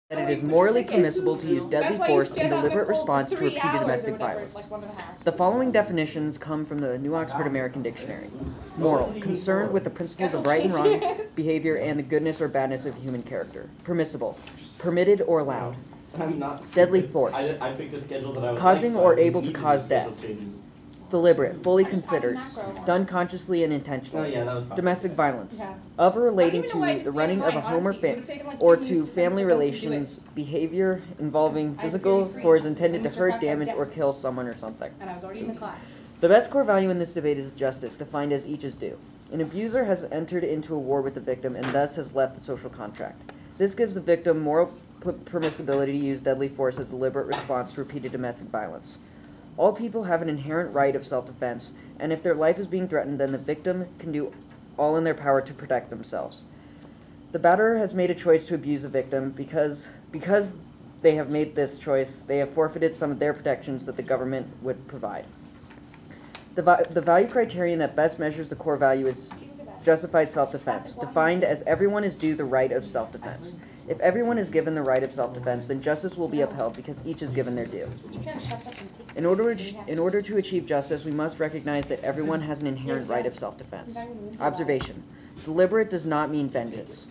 that it is morally permissible to use deadly force in deliberate response to repeated domestic violence. The following definitions come from the New Oxford American Dictionary. Moral, concerned with the principles of right and wrong behavior and the goodness or badness of human character. Permissible, permitted or allowed. Deadly force, causing or able to cause death. Deliberate, fully considered, done consciously and intentionally. Domestic violence, of or relating to the running of a home or to family relations, behavior involving physical force intended to hurt, damage, or kill someone or something. The best core value in this debate is justice, defined as each is due. An abuser has entered into a war with the victim and thus has left the social contract. This gives the victim moral permissibility to use deadly force as a deliberate response to repeated domestic violence. All people have an inherent right of self-defense, and if their life is being threatened, then the victim can do all in their power to protect themselves. The batterer has made a choice to abuse a victim because they have made this choice, they have forfeited some of their protections that the government would provide. The value criterion that best measures the core value is justified self-defense, defined as everyone is due the right of self-defense. If everyone is given the right of self-defense, then justice will be upheld because each is given their due. In order to achieve justice, we must recognize that everyone has an inherent right of self-defense. Observation. Deliberate does not mean vengeance.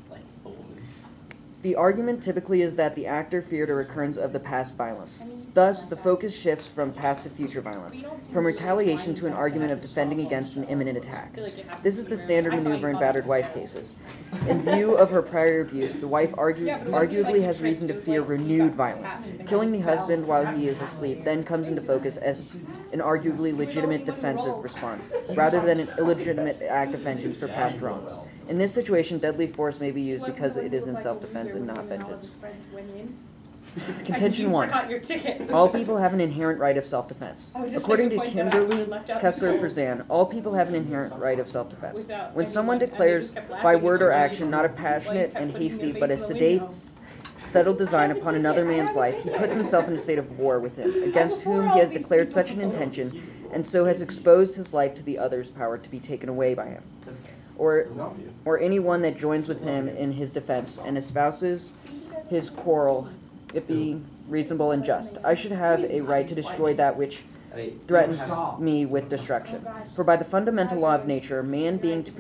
The argument typically is that the actor feared a recurrence of the past violence. Thus, the focus shifts from past to future violence, from retaliation to an argument of defending against an imminent attack. This is the standard maneuver in battered wife cases. In view of her prior abuse, the wife arguably has reason to fear renewed violence. Killing the husband while he is asleep then comes into focus as an arguably legitimate defensive response, rather than an illegitimate act of vengeance for past wrongs. In this situation, deadly force may be used because it is in self-defense and not vengeance. Contention 1. All people have an inherent right of self-defense. According to Kimberly Kessler-Frazan, all people have an inherent right of self-defense. When someone declares by word or action not a passionate and hasty but a sedate, settled design upon another man's life, he puts himself in a state of war with him, against whom he has declared such an intention, and so has exposed his life to the other's power to be taken away by him, or anyone that joins with him in his defense and espouses his quarrel, it being reasonable and just. I should have a right to destroy that which threatens me with destruction. For by the fundamental law of nature, man being to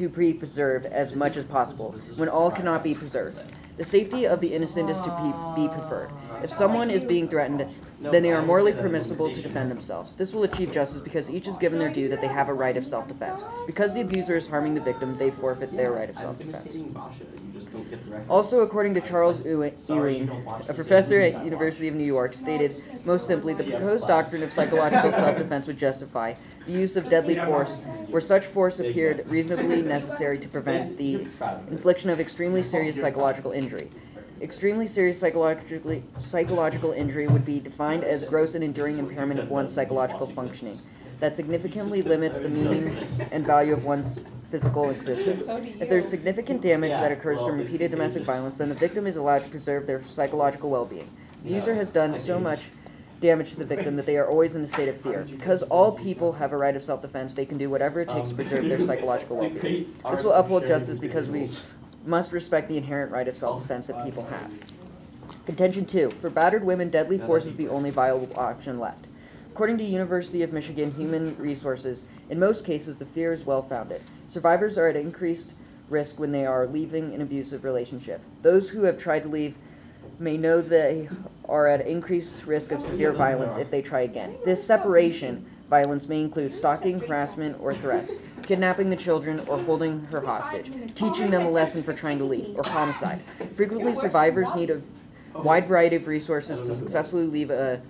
be preserved as much as possible, when all cannot be preserved. The safety of the innocent is to be preferred. If someone is being threatened, then they are morally permissible to defend themselves. This will achieve justice because each is given their due that they have a right of self-defense. Because the abuser is harming the victim, they forfeit their right of self-defense. Also, according to Charles Ewing, a professor at University of New York, stated, most simply, the proposed doctrine of psychological self-defense would justify the use of deadly force where such force appeared reasonably necessary to prevent the infliction of extremely serious psychological injury. Extremely serious psychological injury would be defined as gross and enduring impairment of one's psychological functioning that significantly limits the meaning and value of one's physical existence. If there is significant damage that occurs from repeated domestic violence, then the victim is allowed to preserve their psychological well-being. The abuser has done so much damage to the victim that they are always in a state of fear. Because all people have a right of self-defense, they can do whatever it takes to preserve their psychological well-being. This will uphold justice because we must respect the inherent right of self-defense that people have. Contention 2. For battered women, deadly force is the only viable option left. According to University of Michigan Human Resources, in most cases the fear is well-founded. Survivors are at increased risk when they are leaving an abusive relationship. Those who have tried to leave may know they are at increased risk of severe violence if they try again. This separation violence may include stalking, harassment, or threats, kidnapping the children, or holding her hostage, teaching them a lesson for trying to leave, or homicide. Frequently, survivors need a wide variety of resources to successfully leave a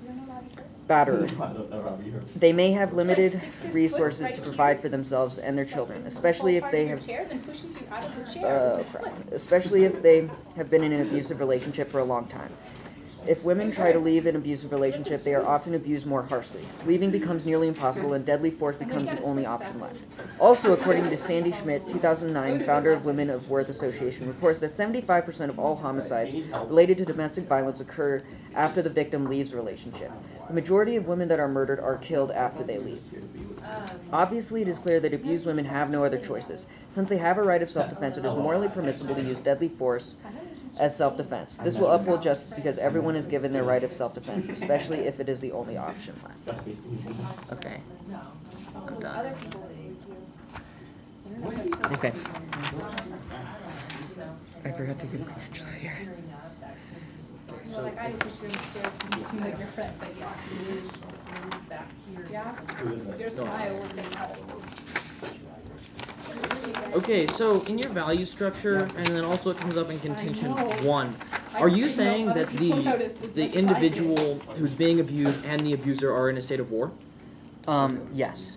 batterer. They may have limited resources to provide for themselves and their children, especially if they have been in an abusive relationship for a long time. If women try to leave an abusive relationship, they are often abused more harshly. Leaving becomes nearly impossible, and deadly force becomes the only option left. Also, according to Sandy Schmidt, 2009, founder of Women of Worth Association, reports that 75% of all homicides related to domestic violence occur after the victim leaves a relationship. The majority of women that are murdered are killed after they leave. Obviously, it is clear that abused women have no other choices. Since they have a right of self-defense, it is morally permissible to use deadly force as self-defense. This will uphold justice because everyone is given their right of self-defense, especially if it is the only option left. Okay. I'm done. Okay. I forgot to give credentials here. So, like, I push you in the stairs because it seemed like your friend, but yeah. Back here. Yeah? Your smile was incredible. Okay, so in your value structure, and then also it comes up in contention 1, are you saying that the individual who's being abused and the abuser are in a state of war? Yes.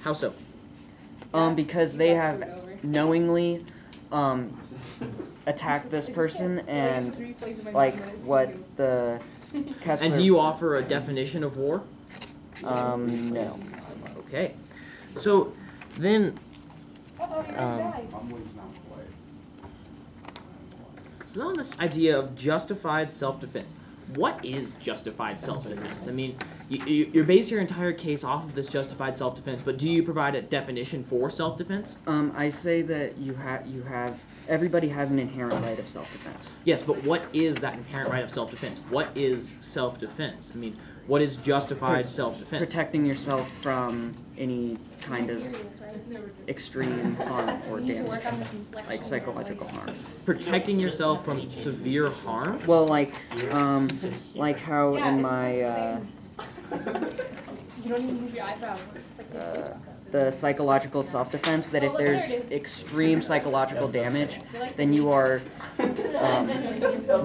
How so? Because they have knowingly, attacked this person, and, like, what the Kessler... And do you offer a definition of war? No. Okay. So, then... so on this idea of justified self-defense, what is justified self-defense? I mean, you base your entire case off of this justified self-defense, but do you provide a definition for self-defense? I say that everybody has an inherent right of self-defense. Yes, but what is that inherent right of self-defense? What is self-defense? I mean, what is justified self-defense? Protecting yourself from any kind of extreme harm or damage, like psychological harm. Protecting yourself from severe harm? Well, like how in my, You don't even move your eyebrows. the psychological self-defense, that if there's extreme psychological damage, then you are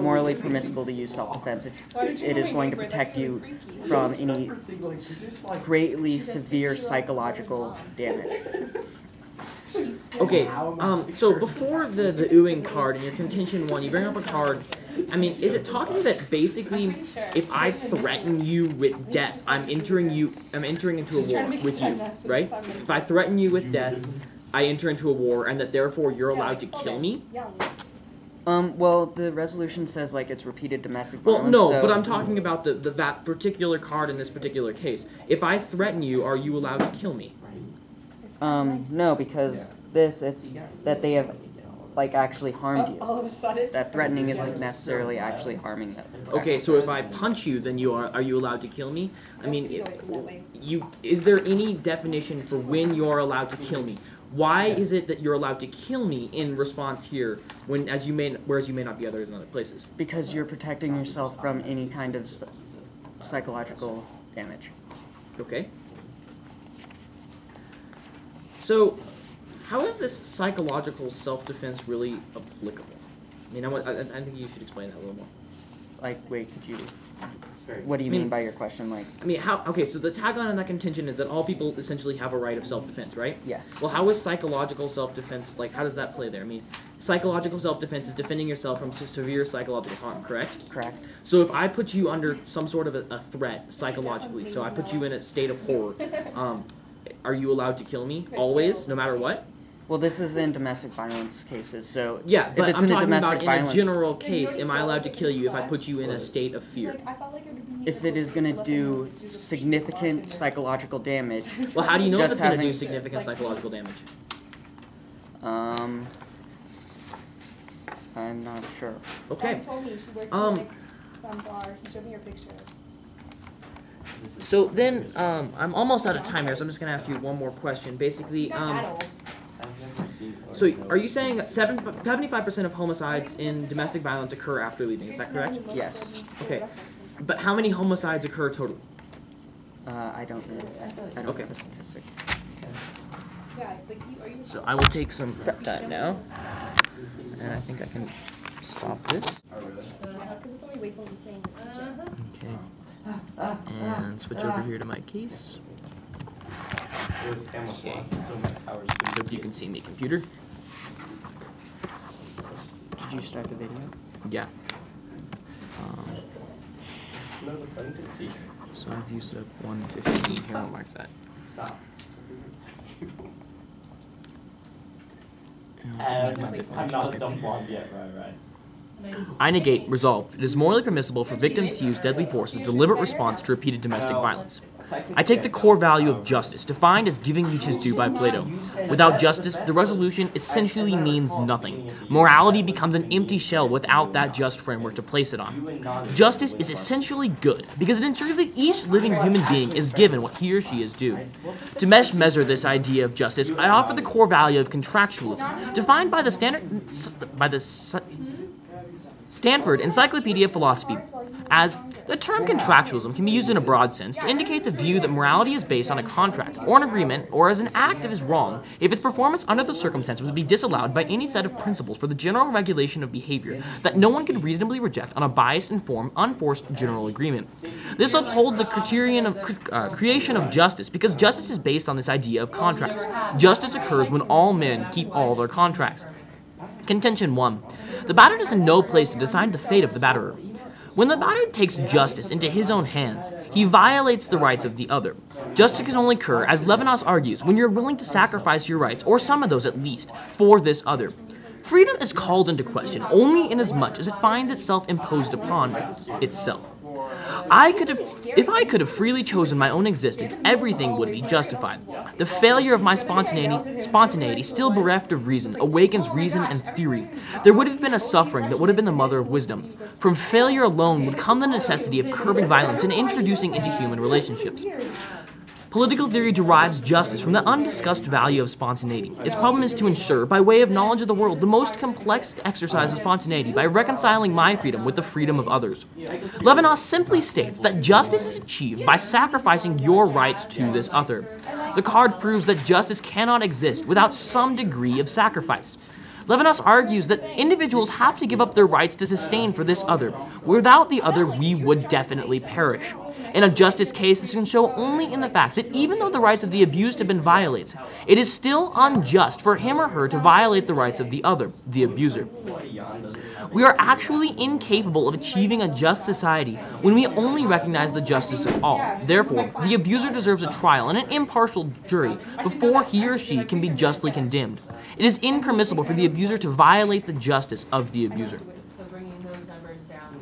morally permissible to use self-defense if it is going to protect you from any greatly severe psychological damage. Okay, so before the oohing card in your contention 1, you bring up a card. I mean, is it talking that basically if I threaten you with death, I'm entering into a war with you, right? If I threaten you with death, I enter into a war, and that therefore you're allowed to kill me? Well, the resolution says, like, it's repeated domestic violence. Well, no, so but I'm talking about that particular card in this particular case. If I threaten you, are you allowed to kill me? No, because it's that they have, like, actually harmed you. All of a sudden. That threatening isn't necessarily actually harming them. Okay, so if I punch you, then are you allowed to kill me? I mean, is there any definition for when you're allowed to kill me? Why is it that you're allowed to kill me in response here, whereas you may not be others in other places? Because you're protecting yourself from any kind of psychological damage. Okay. So, how is this psychological self-defense really applicable? I mean, I think you should explain that a little more. Like, wait, could you... What do you mean by your question? Like, I mean, okay, so the tagline on that contention is that all people essentially have a right of self-defense, right? yes. Well, how is psychological self-defense, like, how does that play there? I mean, psychological self-defense is defending yourself from severe psychological harm, correct? Correct. So if I put you under some sort of a threat psychologically, so I put you in a state of horror, are you allowed to kill me always, no matter what? Well, this is in domestic violence cases, so Yeah, but if it's I'm in a talking domestic about violence, in a general case, am I allowed to kill you if I put you in a state of fear? if it is going to do significant psychological damage, Well, how do you know if Just it's going to do having- significant psychological damage? I'm not sure. Okay. Told me she works Um, in, like, some bar. He showed me her picture. So then, I'm almost out of time here, so I'm just going to ask you one more question. Basically, Not that old. so are you saying that 75% of homicides in domestic violence occur after leaving? Is that correct? Yes. Okay. But how many homicides occur total? I don't know. I don't Okay. have a statistic. Yeah, like are you? So I will take some prep time now, and I think I can stop this. Because it's only Waples and saying the teacher. Okay. And switch over here to my case. Okay. So if you can see me, computer. Did you start the video? Yeah. So I've used up 115 here. I'll mark that. I'm not a dumb blonde yet, right. I negate resolved. It is morally permissible for victims to use deadly force as deliberate response to repeated domestic violence. I take the core value of justice, defined as giving each his due by Plato. Without justice, the resolution essentially means nothing. Morality becomes an empty shell without that just framework to place it on. Justice is essentially good, because it ensures that each living human being is given what he or she is due. To measure this idea of justice, I offer the core value of contractualism, defined by the Stanford Encyclopedia of Philosophy as the term contractualism can be used in a broad sense to indicate the view that morality is based on a contract or an agreement or as an act that is wrong if its performance under the circumstances would be disallowed by any set of principles for the general regulation of behavior that no one could reasonably reject on a biased, informed, unforced general agreement. This upholds the criterion of creation of justice because justice is based on this idea of contracts. Justice occurs when all men keep all their contracts. Contention 1. The battered is in no place to decide the fate of the batterer. When the battered takes justice into his own hands, he violates the rights of the other. Justice can only occur, as Levinas argues, when you're willing to sacrifice your rights, or some of those at least, for this other. Freedom is called into question only inasmuch as it finds itself imposed upon itself. If I could have freely chosen my own existence, everything would be justified. The failure of my spontaneity, still bereft of reason, awakens reason and theory. There would have been a suffering that would have been the mother of wisdom. From failure alone would come the necessity of curbing violence and introducing into human relationships. Political theory derives justice from the undiscussed value of spontaneity. Its problem is to ensure, by way of knowledge of the world, the most complex exercise of spontaneity by reconciling my freedom with the freedom of others. Levinas simply states that justice is achieved by sacrificing your rights to this other. The card proves that justice cannot exist without some degree of sacrifice. Levinas argues that individuals have to give up their rights to sustain for this other. Without the other, we would definitely perish. In a justice case, this can show only in the fact that even though the rights of the abused have been violated, it is still unjust for him or her to violate the rights of the other, the abuser. We are actually incapable of achieving a just society when we only recognize the justice of all. Therefore, the abuser deserves a trial and an impartial jury before he or she can be justly condemned. It is impermissible for the abuser to violate the justice of the abuser.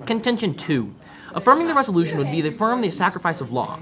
Contention 2. Affirming the resolution would be to affirm the sacrifice of law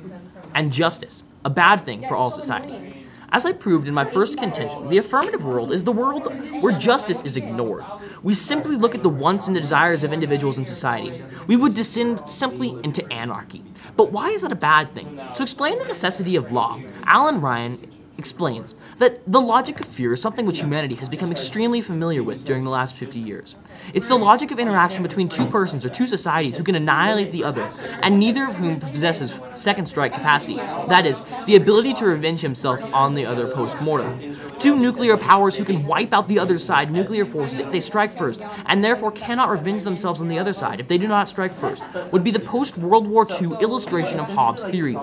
and justice, a bad thing for all society. As I proved in my first contention, the affirmative world is the world where justice is ignored. We simply look at the wants and the desires of individuals in society. We would descend simply into anarchy. But why is that a bad thing? To explain the necessity of law, Alan Ryan explains that the logic of fear is something which humanity has become extremely familiar with during the last 50 years. It's the logic of interaction between two persons or two societies who can annihilate the other, and neither of whom possesses second strike capacity, that is, the ability to revenge himself on the other post-mortem. Two nuclear powers who can wipe out the other side nuclear forces if they strike first, and therefore cannot revenge themselves on the other side if they do not strike first, would be the post-World War II illustration of Hobbes' theory.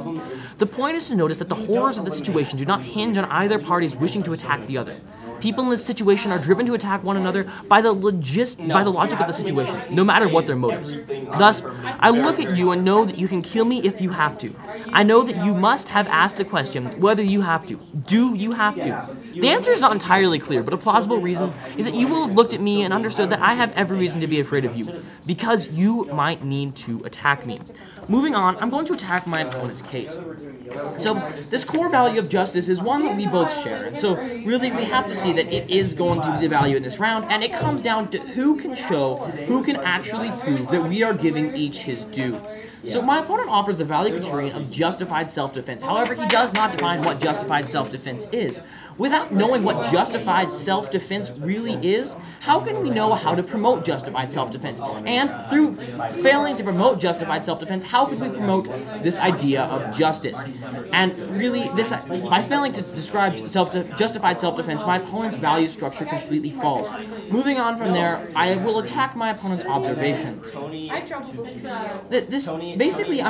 The point is to notice that the horrors of the situation do not hinge on either party's wishing to attack the other. People in this situation are driven to attack one another by the logic of the situation, no matter what their motives. Thus, I look at you and know that you can kill me if you have to. I know that you must have asked the question whether you have to. Do you have to? The answer is not entirely clear, but a plausible reason is that you will have looked at me and understood that I have every reason to be afraid of you, because you might need to attack me. Moving on, I'm going to attack my opponent's case. So, this core value of justice is one that we both share, and so really we have to see that it is going to be the value in this round, and it comes down to who can actually prove that we are giving each his due. So my opponent offers the value criterion of justified self-defense. However, he does not define what justified self-defense is. Without knowing what justified self-defense really is, how can we know how to promote justified self-defense? And through failing to promote justified self-defense, how could we promote this idea of justice? And really, by failing to describe justified self-defense, my opponent's value structure completely falls. Moving on from there, I will attack my opponent's observation. Basically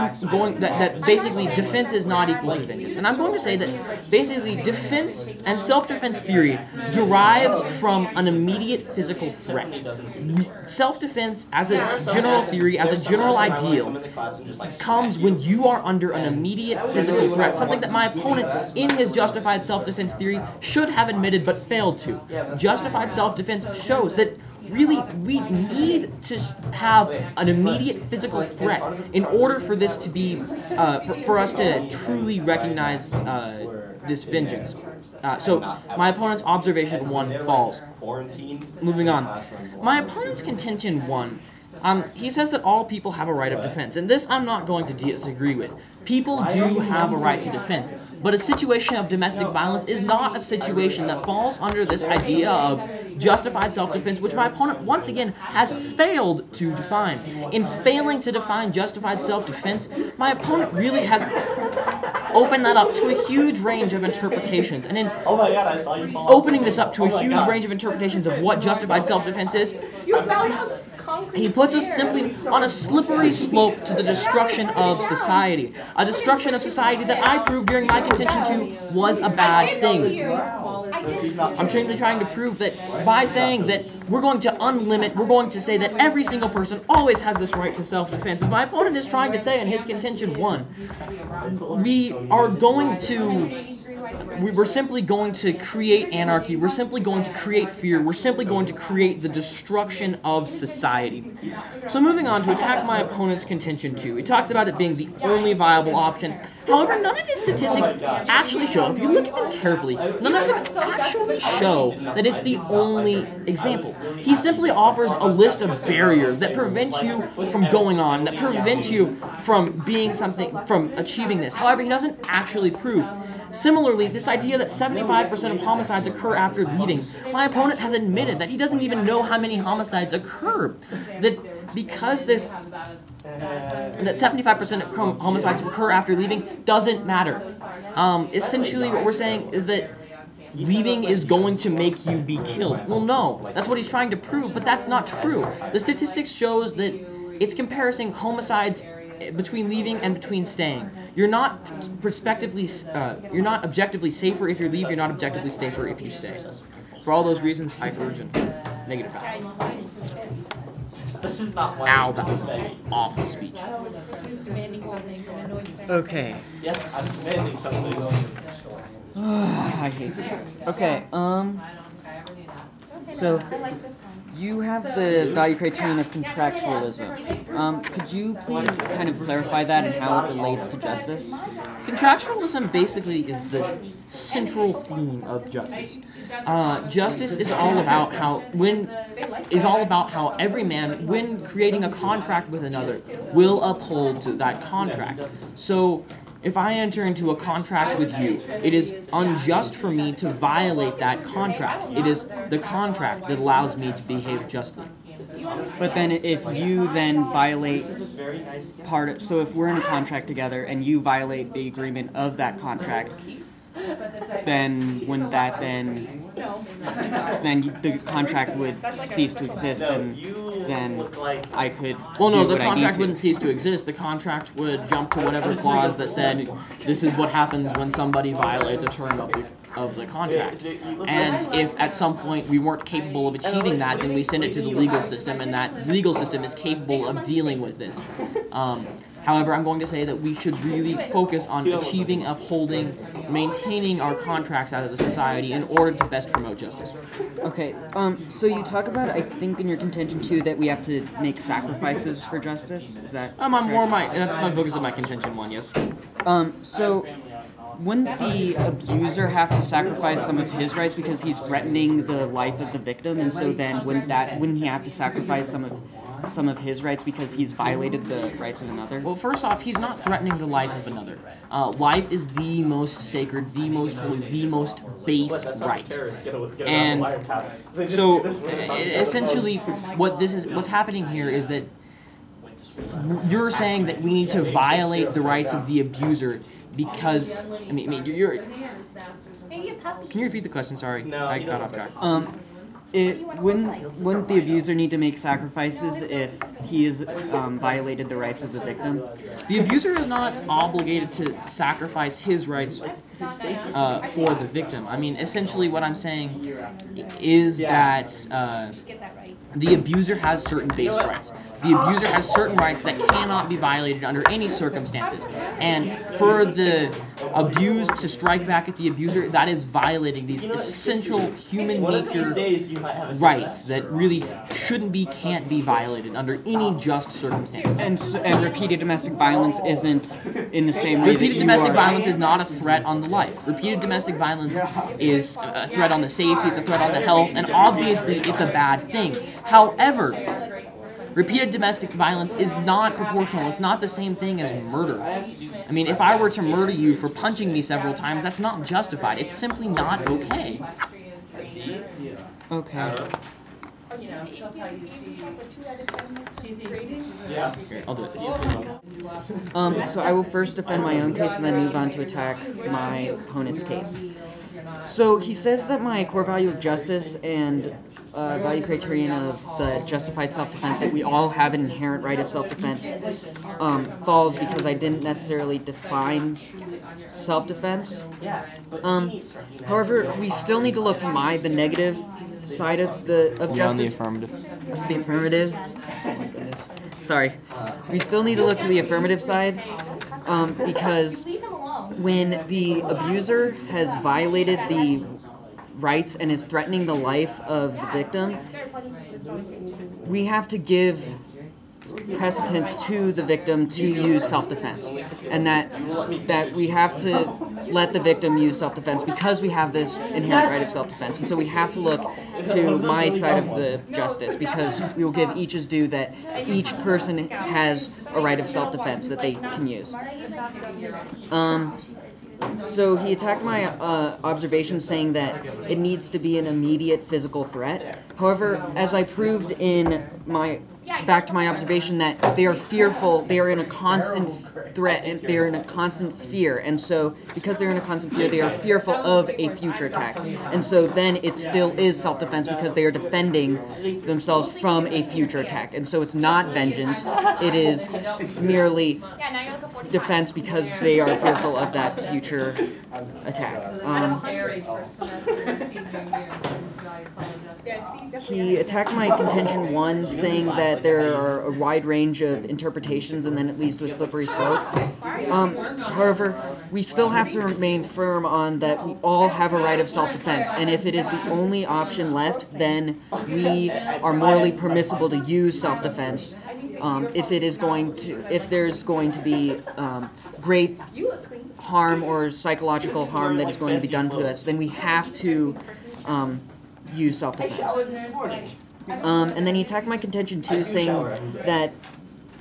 defense is not equal to vengeance. And I'm going to say that basically defense and self-defense theory derives from an immediate physical threat. Self-defense as a general theory, as a general ideal, comes when you are under an immediate physical threat, something that my opponent in his justified self-defense theory should have admitted but failed to. Justified self-defense shows that really, we need to have an immediate physical threat in order for this to be, for us to truly recognize this vengeance. So my opponent's observation 1 falls. Moving on. My opponent's contention 1. He says that all people have a right of defense, and this I'm not going to disagree with. People do have a right to defense, but a situation of domestic violence is not a situation that falls under this idea of justified self-defense, which my opponent, once again, has failed to define. In failing to define justified self-defense, my opponent really has opened that up to a huge range of interpretations, and in opening this up to a huge range of interpretations of what justified self-defense is, he puts us simply on a slippery slope to the destruction of society. A destruction of society that I proved during my contention 2 was a bad thing. I'm simply trying to prove that by saying that we're going to unlimit, we're going to say that every single person always has this right to self-defense. As my opponent is trying to say in his contention 1, we're simply going to create anarchy, we're simply going to create fear, we're simply going to create the destruction of society. So moving on to attack my opponent's contention 2, he talks about it being the only viable option. However, none of his statistics actually show, if you look at them carefully, none of them actually show that it's the only example. He simply offers a list of barriers that prevent you from going on, that prevent you from being something, from achieving this. However, he doesn't actually prove. Similarly, this idea that 75% of homicides occur after leaving, my opponent has admitted that he doesn't even know how many homicides occur. That because that 75% of homicides occur after leaving doesn't matter. Essentially, what we're saying is that leaving is going to make you be killed. Well, no, that's what he's trying to prove, but that's not true. The statistics shows that it's comparing homicides between leaving and between staying. You're not you're not objectively safer if you leave, you're not objectively safer if you stay. For all those reasons, I urge a negative vow. Ow, that was an awful speech. Okay. Yes, I'm demanding something. I hate this box. Okay, so you have the value criterion of contractualism. Could you please kind of clarify that and how it relates to justice? Contractualism basically is the central theme of justice. Justice is all about how every man, when creating a contract with another, will uphold to that contract. So, if I enter into a contract with you, it is unjust for me to violate that contract. It is the contract that allows me to behave justly. But then if you then violate so if we're in a contract together and you violate the agreement of that contract, then wouldn't that then the contract would cease to exist, and then I could the contract wouldn't cease to exist. The contract would jump to whatever clause that said this is what happens when somebody violates a term of the contract. And if at some point we weren't capable of achieving that, then we send it to the legal system, and that legal system is capable of dealing with this. However, I'm going to say that we should really focus on achieving, upholding, maintaining our contracts as a society in order to best promote justice. Okay, so you talk about, I think in your contention too, that we have to make sacrifices for justice. Is that that's my focus of my contention 1, yes. So wouldn't the abuser have to sacrifice some of his rights because he's threatening the life of the victim, and so then wouldn't he have to sacrifice some of his rights because he's violated the rights of another? Well, first off, he's not threatening the life of another. Life is the most sacred, the most holy, the most base right. And so, essentially, what's happening here is that you're saying that we need to violate the rights of the abuser because, I mean, you're. Can you repeat the question? Sorry, I got off track. Wouldn't the abuser need to make sacrifices if he has violated the rights of the victim? The abuser is not obligated to sacrifice his rights for the victim. I mean, essentially what I'm saying is that the abuser has certain base rights. the abuser has certain rights that cannot be violated under any circumstances. And for the abused to strike back at the abuser, that is violating these essential human nature rights that really shouldn't be, can't be violated under any just circumstances. And repeated domestic violence isn't in the same way. Repeated domestic violence is not a threat on the life. Repeated domestic violence is a threat on the safety, it's a threat on the health, and obviously it's a bad thing. However, repeated domestic violence is not proportional. It's not the same thing as murder. I mean, if I were to murder you for punching me several times, that's not justified. It's simply not okay. Okay. Yeah. Okay, I'll do it. So I will first defend my own case and then move on to attack my opponent's case. So he says that my core value of justice and value criterion of the justified self-defense, that we all have an inherent right of self-defense, falls because I didn't necessarily define self-defense. However, we still need to look to the negative side of justice. On the affirmative. The affirmative. Oh my goodness. Sorry. We still need to look to the affirmative side, because when the abuser has violated the rights and is threatening the life of the victim, we have to give precedence to the victim to use self-defense, and that we have to let the victim use self-defense because we have this inherent right of self-defense. And so we have to look to my side of the justice, because we will give each his due that each person has a right of self-defense that they can use. So he attacked my observation, saying that it needs to be an immediate physical threat. However, as I proved in back to my observation, that they are fearful, they are in a constant threat, and they are in a constant fear, and so because they're in a constant fear, they are fearful of a future attack, and so then it still is self-defense because they are defending themselves from a future attack, and so it's not vengeance, it is merely defense because they are fearful of that future attack. He attacked my contention 1, saying that there are a wide range of interpretations and then it leads to a slippery slope. However, we still have to remain firm on that we all have a right of self-defense, and if it is the only option left, then we are morally permissible to use self-defense. If there's going to be great harm or psychological harm that is going to be done to us, then we have to use self-defense. And then he attacked my contention 2, saying that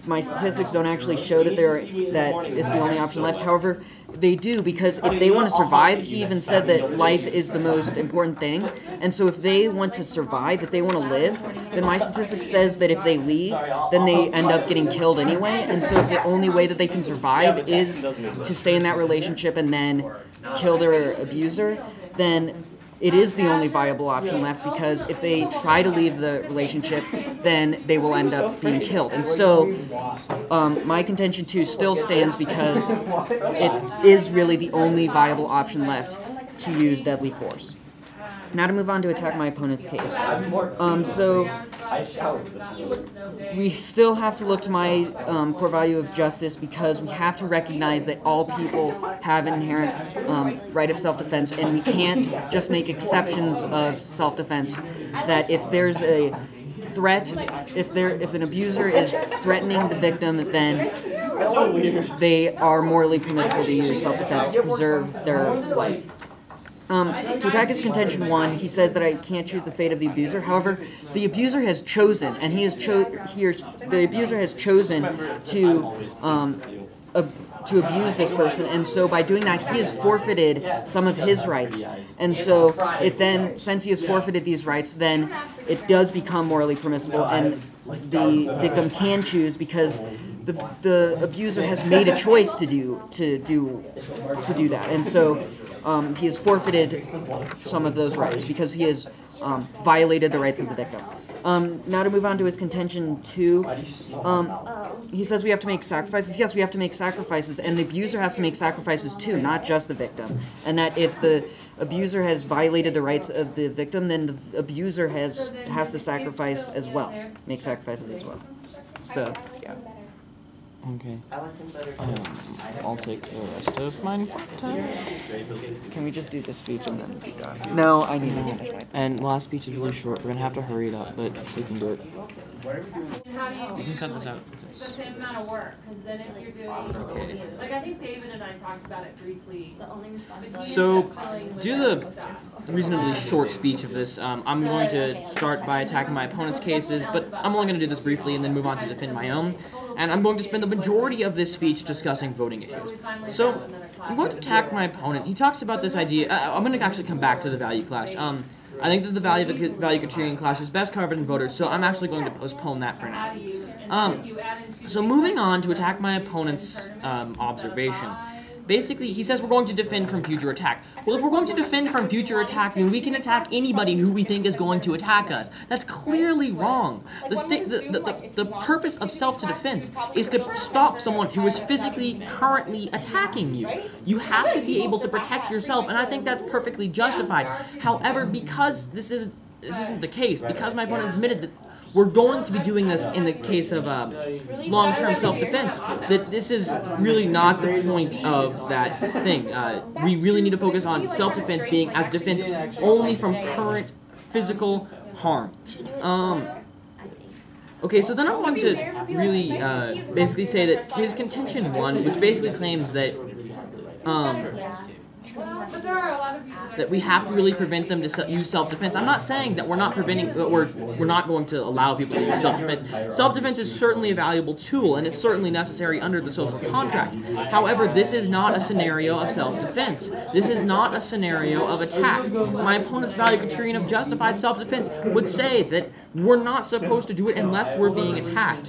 my statistics don't actually show that it's the only option left. However, they do, because if they want to survive, he even said that life is the most important thing. And so if they want to survive, if they want to live, then my statistics says that if they leave, then they end up getting killed anyway. And so if the only way that they can survive is to stay in that relationship and then kill their abuser, then it is the only viable option left, because if they try to leave the relationship, then they will end up being killed. And so my contention 2 still stands, because it is really the only viable option left to use deadly force. Now to move on to attack my opponent's case. So we still have to look to my core value of justice, because we have to recognize that all people have an inherent right of self-defense, and we can't just make exceptions of self-defense. That if there's a threat, if an abuser is threatening the victim, then they are morally permissible to use self-defense to preserve their life. To attack his contention 1, he says that I can't choose the fate of the abuser. However, the abuser has chosen, and the abuser has chosen to abuse this person, and so by doing that, he has forfeited some of his rights. And so since he has forfeited these rights, then it does become morally permissible, and the victim can choose, because the abuser has made a choice to do that, and so he has forfeited some of those rights because he has violated the rights of the victim. Now to move on to his contention 2, he says we have to make sacrifices. Yes, we have to make sacrifices, and the abuser has to make sacrifices too, not just the victim. And that if the abuser has violated the rights of the victim, then the abuser has to sacrifice as well, make sacrifices as well. So, yeah. Okay. I'll take the rest of mine time. Can we just do this speech and then be done? No, I need to finish my. And last speech is really short. We're gonna have to hurry it up, but we can do it. How do you You can cut this out. It's the same amount of work, because then if you're doing, like I think David and I talked about it briefly. So, do the reasonably short speech of this. I'm going to start by attacking my opponent's cases, but I'm only going to do this briefly and then move on to defend my own. And I'm going to spend the majority of this speech discussing voting issues. So, I'm going to attack my opponent. He talks about this idea. I'm going to actually come back to the value clash. I think that the value criterion clash is best covered in voters, so I'm actually going to postpone that for now. So moving on to attack my opponent's observation. Basically, he says we're going to defend from future attack. Well, if we're going to defend from future attack, then we can attack anybody who we think is going to attack us. That's clearly wrong. The purpose of self-defense is to stop someone who is physically, currently attacking you. You have to be able to protect yourself, and I think that's perfectly justified. However, because this isn't the case, because my opponent admitted that we're going to be doing this in the case of long-term self-defense, that this is really not the point of that thing. We really need to focus on self-defense being as defense only from current physical harm. Okay, so then I'm going to really basically say that his contention 1, which basically claims that that we have to really prevent them to use self-defense. I'm not saying that we're not preventing, we're not going to allow people to use self-defense. Self-defense is certainly a valuable tool, and it's certainly necessary under the social contract. However, this is not a scenario of self-defense. This is not a scenario of attack. My opponent's value criterion of justified self-defense would say that we're not supposed to do it unless we're being attacked.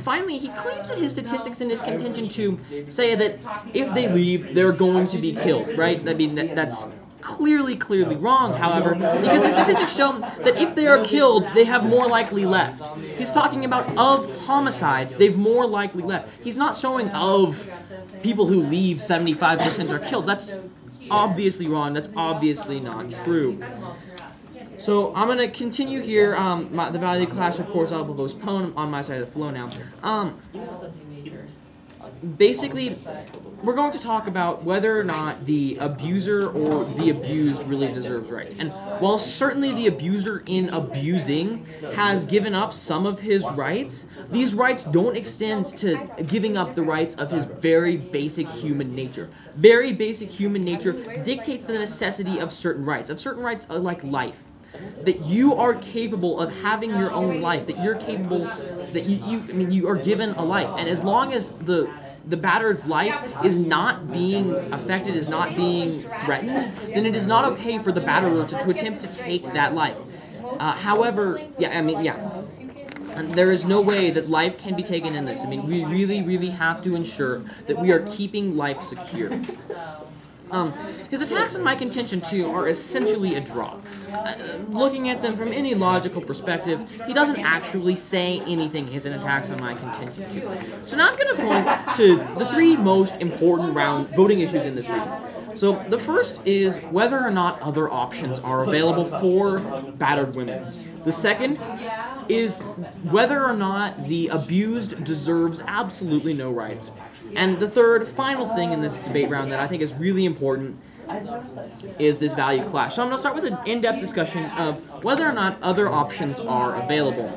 Finally, he claims that his statistics in his contention 2 say that if they leave, they're going to be killed, right? I mean, that's clearly wrong, however, because the statistics show that if they are killed, they have more likely left. He's talking about of homicides, they've more likely left. He's not showing of people who leave 75% are killed. That's obviously wrong. That's obviously not true. So I'm going to continue here. The value clash, of course, I'll postpone on my side of the flow now. Basically, we're going to talk about whether or not the abuser or the abused really deserves rights. And while certainly the abuser in abusing has given up some of his rights, these rights don't extend to giving up the rights of his very basic human nature. Very basic human nature dictates the necessity of certain rights like life. That you are capable of having your own life, that you're capable, that you are given a life. And as long as the battered's life is not being affected, is not being threatened, then it is not okay for the batterer to attempt to take that life. However, and there is no way that life can be taken in this. I mean, we really have to ensure that we are keeping life secure. His attacks on my contention 2 are essentially a draw. Looking at them from any logical perspective, he doesn't actually say anything in his attacks on my contention 2. So now I'm going to point to the 3 most important voting issues in this round. So the first is whether or not other options are available for battered women. The second is whether or not the abused deserves absolutely no rights. And the third, final thing in this debate round that I think is really important is this value clash. So I'm going to start with an in-depth discussion of whether or not other options are available.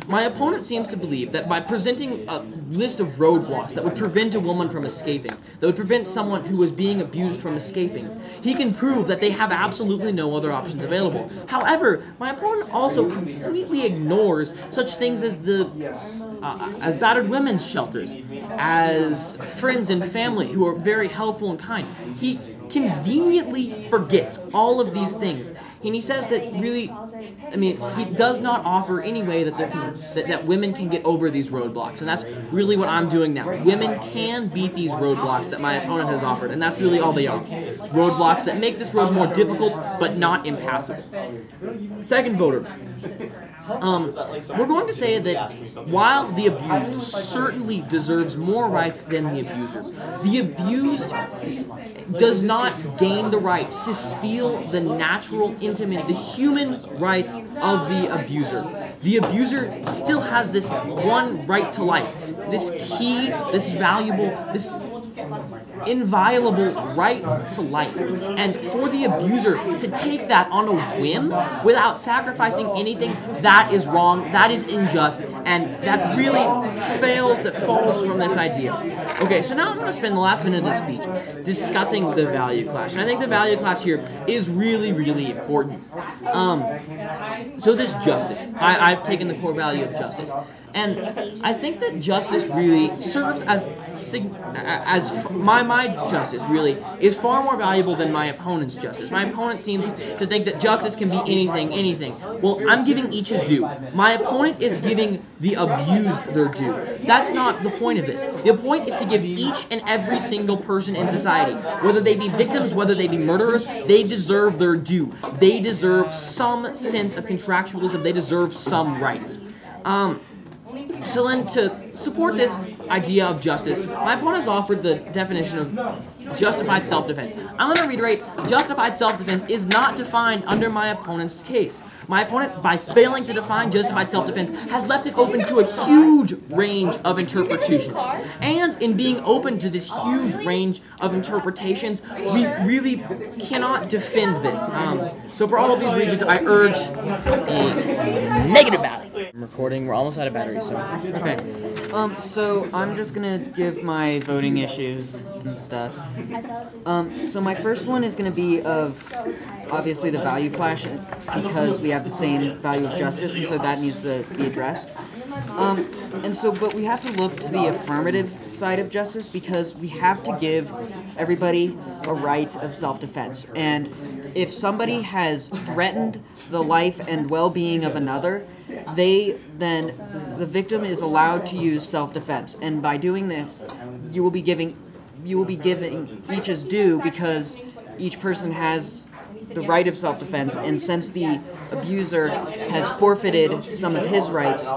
My opponent seems to believe that by presenting a list of roadblocks that would prevent a woman from escaping, that would prevent someone who was being abused from escaping, he can prove that they have absolutely no other options available. However, my opponent also completely ignores such things as as battered women's shelters, as friends and family who are very helpful and kind. He conveniently forgets all of these things, and he says that really, he does not offer any way that that women can get over these roadblocks, and that's really what I'm doing now. Women can beat these roadblocks that my opponent has offered, and that's really all they are. Roadblocks that make this road more difficult, but not impassable. Second voter. We're going to say that while the abused certainly deserves more rights than the abuser, the abused does not gain the rights to steal the natural, intimate, the human rights of the abuser. The abuser still has this one right to life, this key, this valuable, this inviolable right to life. And for the abuser to take that on a whim without sacrificing anything, that is wrong, that is unjust, and that really falls from this idea. Okay, so now I'm going to spend the last minute of this speech discussing the value clash. And I think the value clash here is really, really important. So this justice. I've taken the core value of justice. And I think that justice really serves as my justice really is far more valuable than my opponent's justice. My opponent seems to think that justice can be anything. Well, I'm giving each his due. My opponent is giving the abused their due. That's not the point of this. The point is to give each and every single person in society, whether they be victims, whether they be murderers, they deserve their due. They deserve some sense of contractualism. They deserve some rights. So then, to support this idea of justice, my opponent has offered the definition of justified self-defense. I'm going to reiterate, justified self-defense is not defined under my opponent's case. My opponent, by failing to define justified self-defense, has left it open to a huge range of interpretations. And in being open to this huge range of interpretations, we really cannot defend this. So for all of these reasons, I urge a negative ballot. I'm recording, we're almost out of battery, so... Okay. So I'm just gonna give my voting issues and stuff. So my first one is gonna be of, obviously, the value clash, because we have the same value of justice, and so that needs to be addressed. But we have to look to the affirmative side of justice, because we have to give everybody a right of self-defense. And if somebody has threatened the life and well-being of another, the victim is allowed to use self-defense. And by doing this, you will be giving each his due, because each person has the right of self-defense, and since the abuser has forfeited some of his rights,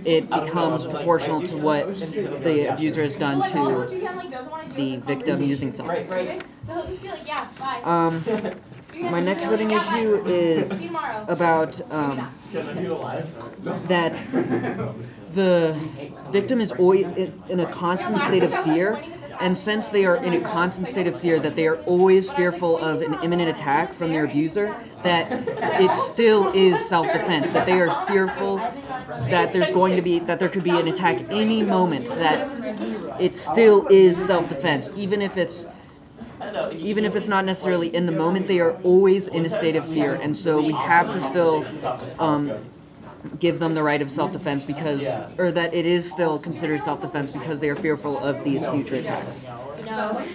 it becomes proportional to what the abuser has done to the victim using self-defense. My next voting issue is about that the victim is always in a constant state of fear. And since they are in a constant state of fear, that they are always fearful of an imminent attack from their abuser, that it still is self-defense, that they are fearful that there could be an attack any moment, that it still is self-defense, even if it's not necessarily in the moment, they are always in a state of fear. And so we have to still give them the right of self-defense, or that it is still considered self-defense because they are fearful of these future attacks.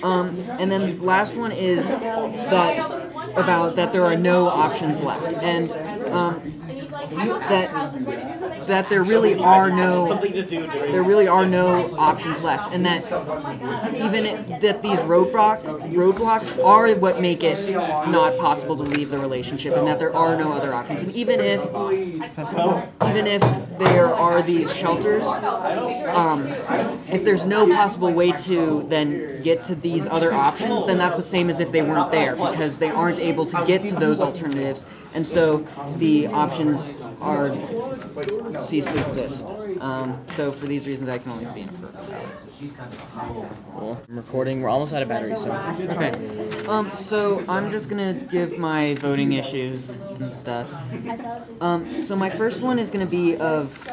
And then the last one is that there are no options left, and that there really are no options left, and that that these roadblocks are what make it not possible to leave the relationship, and that there are no other options. And even if there are these shelters, if there's no possible way to then get to these other options, then that's the same as if they weren't there, because they aren't able to get to those alternatives, and so the options cease to exist. So for these reasons, I can only see an affirmative ballot. Cool. I'm recording, we're almost out of battery, so... Okay. So I'm just gonna give my voting issues and stuff. So my first one is gonna be of,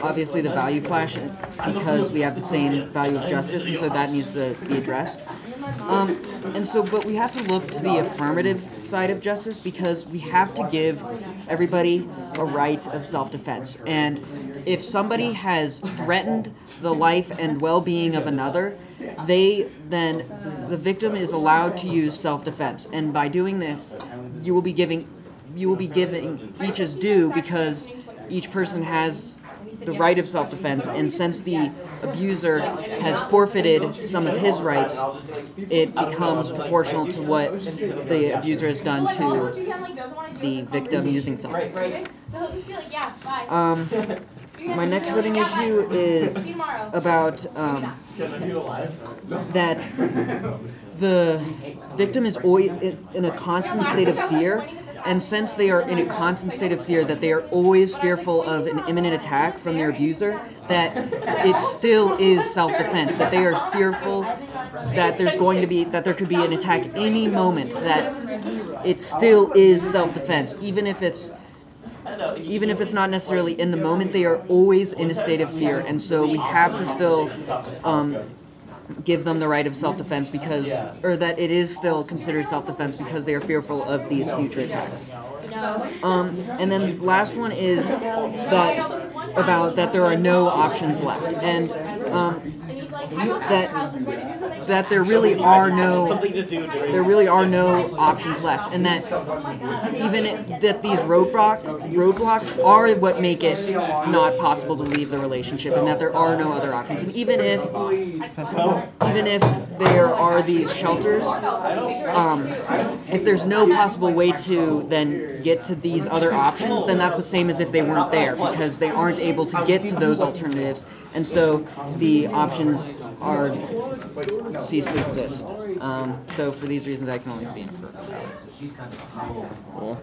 obviously, the value clash, because we have the same value of justice, and so that needs to be addressed. But we have to look to the affirmative side of justice, because we have to give everybody a right of self-defense. And if somebody has threatened the life and well-being of another, then the victim is allowed to use self-defense. And by doing this, you will be giving each his due, because each person has the right of self-defense, and since the abuser has forfeited some of his rights, it becomes proportional to what the abuser has done to the victim using self-defense. My next voting issue is about that the victim is always in a constant state of fear, and since they are in a constant state of fear, that they are always fearful of an imminent attack from their abuser, that it still is self-defense, that they are fearful that there could be an attack any moment, that it still is self-defense, even if it's not necessarily in the moment. They are always in a state of fear, and so we have to still give them the right of self-defense or that it is still considered self-defense because they are fearful of these future attacks. And then the last one is that there are no options left, and that there really are no options left, and that that these roadblocks are what make it not possible to leave the relationship, and that there are no other options. And even if there are these shelters, if there's no possible way to then get to these other options, then that's the same as if they weren't there, because they aren't able to get to those alternatives, and so the options are cease to exist. So for these reasons, I can only see an affirmative ballot. Cool.